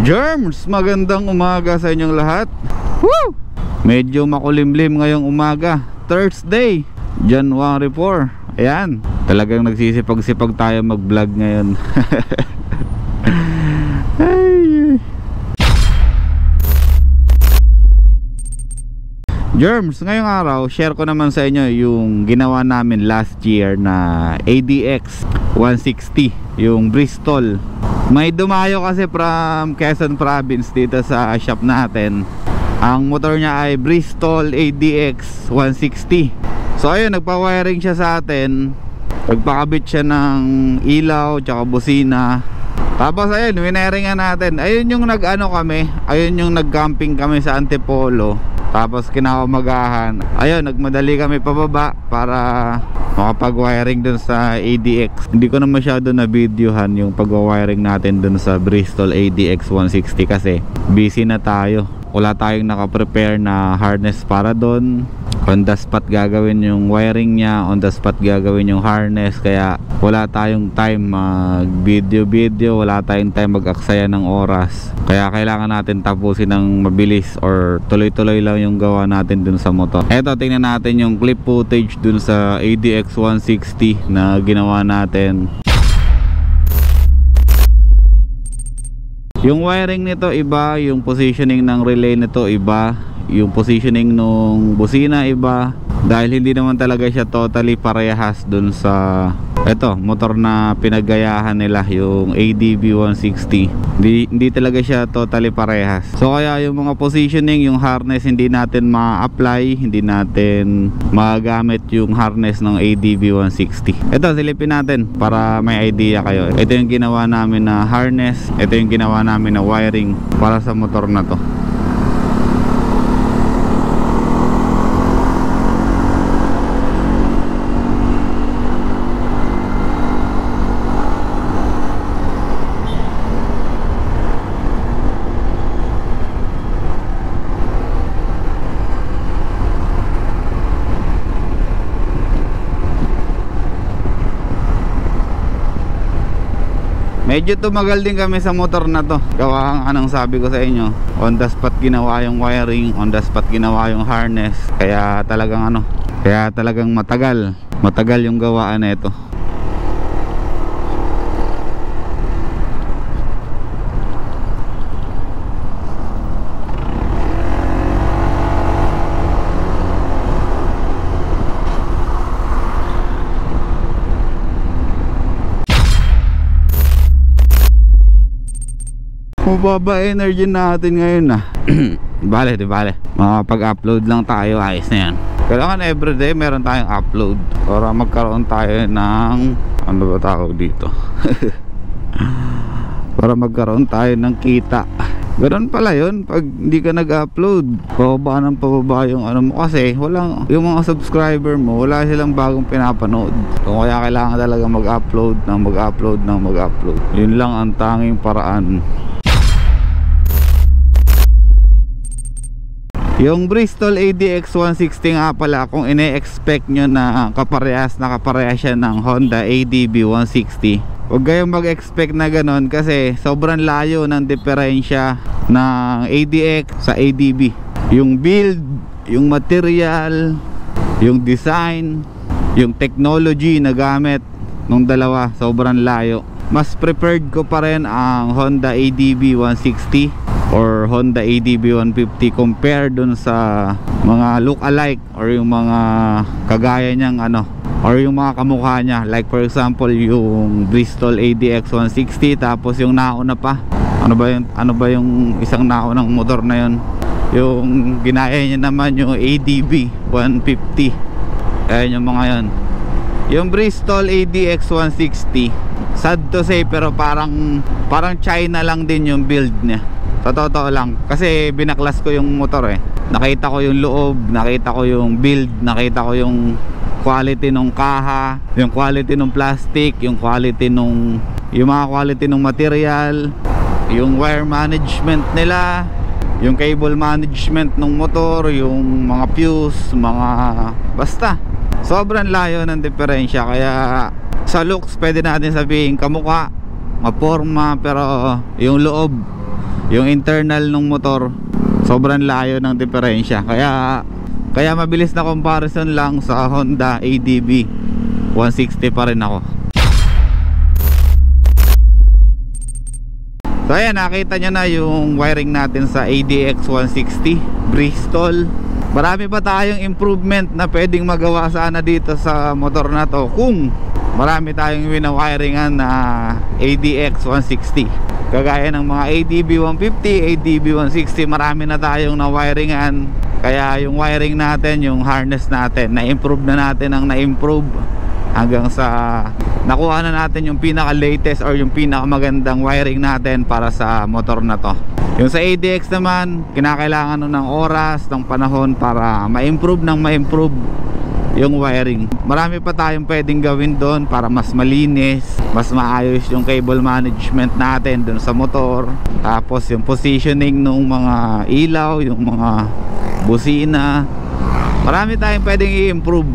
Germs, magandang umaga sa inyong lahat. Woo! Medyo makulimlim ngayong umaga, Thursday, January 4. Ayan, talagang nagsisipag-sipag tayo mag-vlog ngayon. Ay. Germs, ngayong araw, share ko naman sa inyo yung ginawa namin last year na ADX 160, yung Bristol. May dumayo kasi from Quezon Province dito sa shop natin. Ang motor niya ay Bristol ADX 160. So ayun, nagpa-wiring siya sa atin. Nagpakabit siya ng ilaw tsaka busina. Tapos ayun, winairingan natin. Ayun yung nag-ano kami, ayun yung nag-camping kami sa Antipolo. Tapos kinaumagahan, ayun, nagmadali kami pababa para makapag-wiring dun sa ADX. Hindi ko na masyado na videohan yung pag-wiring natin dun sa Bristol ADX 160 kasi busy na tayo. Wala tayong nakaprepare na harness para dun. On the spot gagawin yung wiring niya, on the spot gagawin yung harness, kaya wala tayong time mag video, wala tayong time mag-aksaya ng oras. Kaya kailangan natin tapusin ng mabilis or tuloy-tuloy lang yung gawa natin dun sa motor. Eto, tingnan natin yung clip footage dun sa ADX 160 na ginawa natin. Yung wiring nito iba, yung positioning ng relay nito iba, yung positioning nung busina iba, dahil hindi naman talaga siya totally parehas dun sa motor na pinagayahan nila, yung ADB 160. Hindi talaga siya totally parehas. So kaya yung mga positioning, yung harness, hindi natin ma-apply, hindi natin magamit yung harness ng ADB 160. Ito, silipin natin para may idea kayo. Ito yung ginawa namin na harness, ito yung ginawa namin na wiring para sa motor na to. Medyo tumagal din kami sa motor na to. Gawa anong sabi ko sa inyo, on the spot ginawa yung wiring, on the spot ginawa yung harness. Kaya talagang matagal yung gawaan na ito. Mababa energy natin ngayon na. Bale, di bale. Makapag-upload lang tayo, ayos na yan. Kailangan everyday meron tayong upload para magkaroon tayo ng, ano ba tawag dito? Para magkaroon tayo ng kita. Ganun pala yun, pag hindi ka nag-upload, pababa ng pababa yung ano mo, kasi walang, yung mga subscriber mo, wala silang bagong pinapanood. So kaya kailangan talaga mag-upload ng mag-upload. Yun lang ang tanging paraan. Yung Bristol ADX 160 nga pala, kung ine-expect nyo na kaparehas siya ng Honda ADB 160, huwag kayong mag-expect na ganon, kasi sobrang layo ng diferensya ng ADX sa ADB. Yung build, yung material, yung design, yung technology na gamit nung dalawa, sobrang layo. Mas preferred ko pa rin ang Honda ADB 160 or Honda ADB 150 compare dun sa mga look-alike or yung mga kagaya niyang or yung mga kamukha niya, like for example yung Bristol ADX 160, tapos yung nauna pa, ano ba yung isang naunang motor na yun, yung ginaya niya naman yung ADB 150. Ayan yung mga yun. Yung Bristol ADX 160, sad to say, pero parang China lang din yung build niya. Totoo lang, kasi binaklas ko yung motor eh. Nakita ko yung loob, nakita ko yung build, nakita ko yung quality ng kaha, yung quality ng plastic, yung mga quality ng material, yung wire management nila, yung cable management ng motor, yung mga fuse, basta sobrang layo ng diferensya. Kaya sa looks pwede natin sabihin kamukha, maporma, pero yung loob yung internal ng motor, sobrang layo ng diferensya. Kaya mabilis na comparison lang sa Honda ADB 160 pa rin ako. So ayan, nakita nyo na yung wiring natin sa ADX 160 Bristol. Marami pa tayong improvement na pwedeng magawa sana dito sa motor na to kung marami tayong winawiringan na ADX 160. Kagaya ng mga ADB 150, ADB 160, marami na tayong na-wiringan. Kaya yung wiring natin, yung harness natin, na-improve na natin ang na-improve hanggang sa nakuha na natin yung pinaka-latest or yung pinaka-magandang wiring natin para sa motor na to. Yung sa ADX naman, kinakailangan ng oras, ng panahon para ma-improve ng ma-improve yung wiring. Marami pa tayong pwedeng gawin doon para mas malinis, mas maayos yung cable management natin doon sa motor. Tapos yung positioning ng mga ilaw, yung mga busina, marami tayong pwedeng i-improve.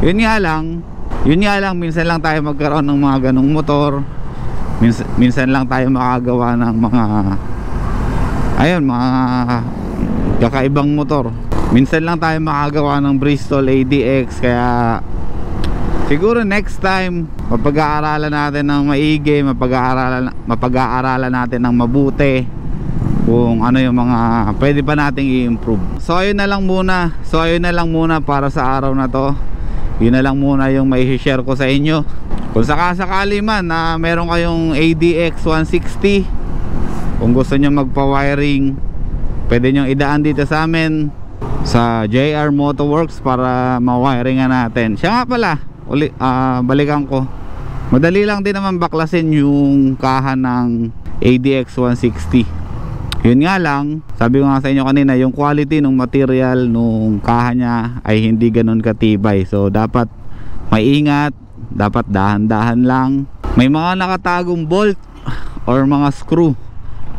Yun nga lang, minsan lang tayo magkaroon ng mga ganong motor. Minsan lang tayo makagawa ng mga kakaibang motor. Minsan lang tayo makagawa ng Bristol ADX. Kaya siguro next time mapag-aaralan natin ng maigi, mapag-aaralan natin ng mabuti kung ano yung mga pwede pa nating i-improve. So ayun na lang muna para sa araw na to. Yun na lang muna yung mai-share ko sa inyo. Kung sakasakali man na meron kayong ADX 160, kung gusto nyo magpa-wiring, pwede nyo idaan dito sa amin sa JR Motorworks para ma-wiringan natin. Siya nga pala, balikan ko, madali lang din naman baklasin yung kaha ng ADX 160. Yun nga lang, sabi ko nga sa inyo kanina, yung quality ng material nung kaha niya ay hindi ganun katibay. So dapat maingat, dapat dahan-dahan lang. May mga nakatagong bolt or mga screw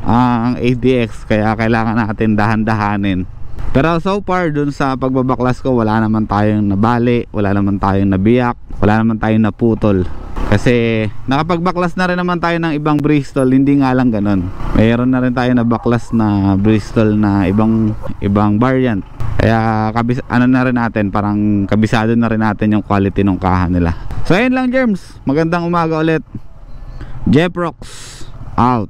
ang ADX, kaya kailangan natin dahan-dahanin. Pero so far dun sa pagbabaklas ko, wala naman tayong nabali, wala naman tayong nabiyak, wala naman tayong naputol. Kasi nakapagbaklas na rin naman tayo ng ibang Bristol, hindi nga lang ganun. Mayroon na rin tayo na baklas na Bristol na ibang variant. Kaya na rin natin, parang kabisado na rin natin yung quality ng kaha nila. So ayun lang, germs, magandang umaga ulit. Jeprox out.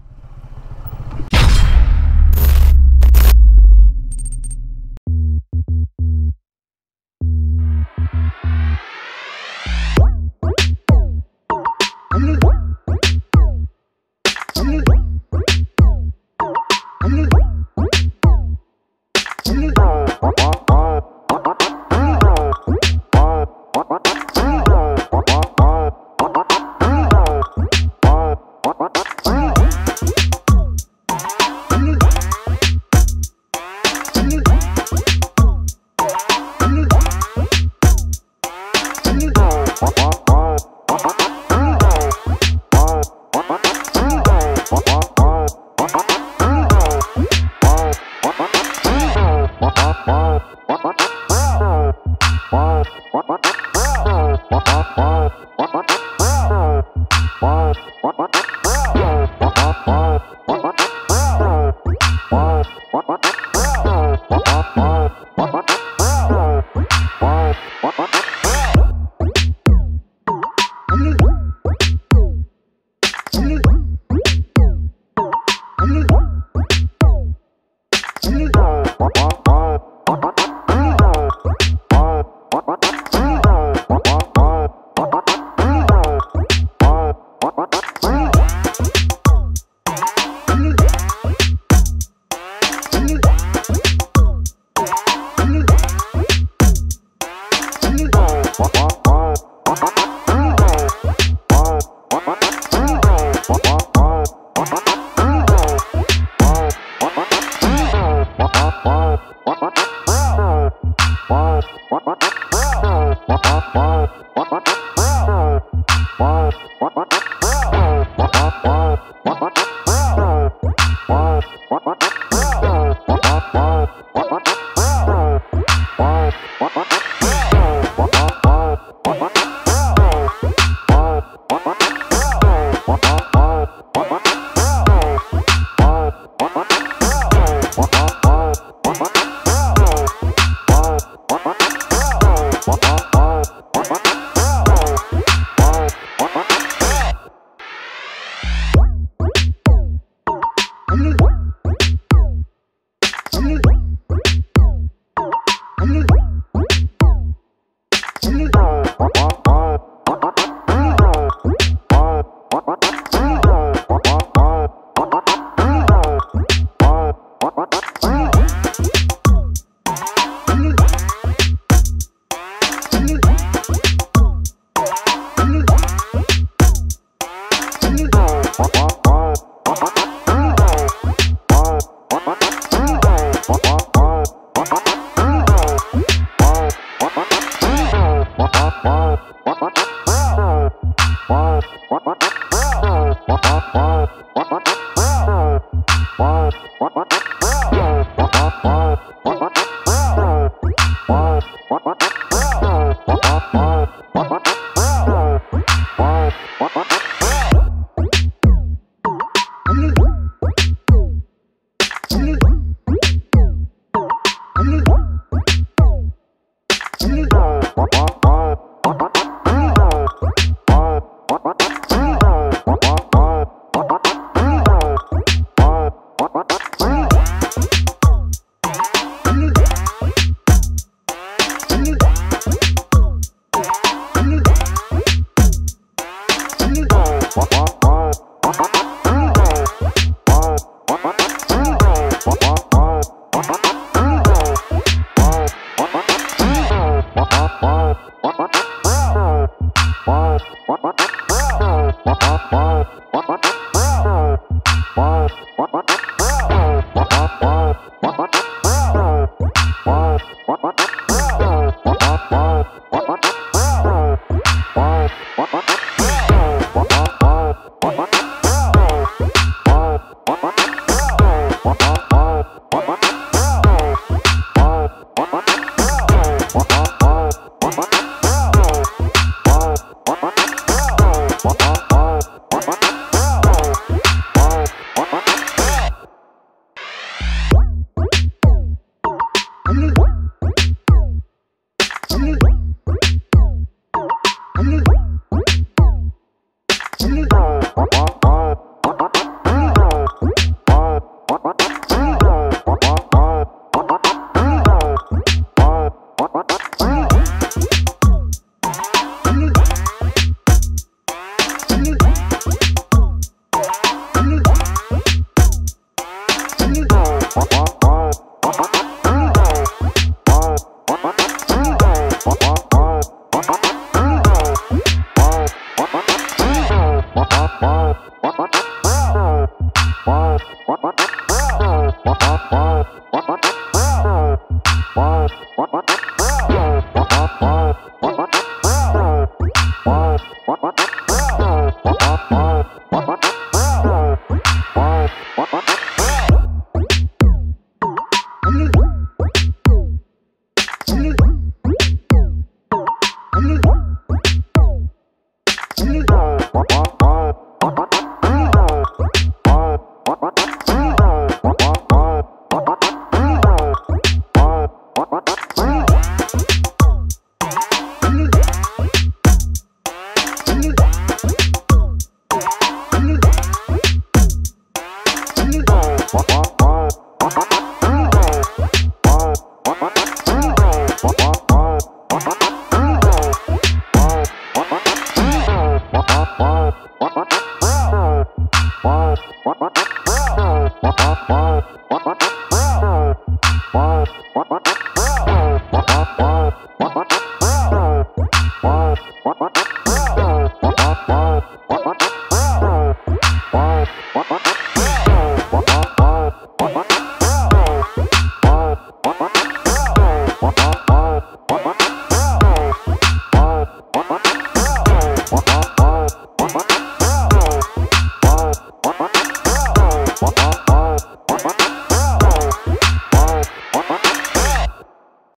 What?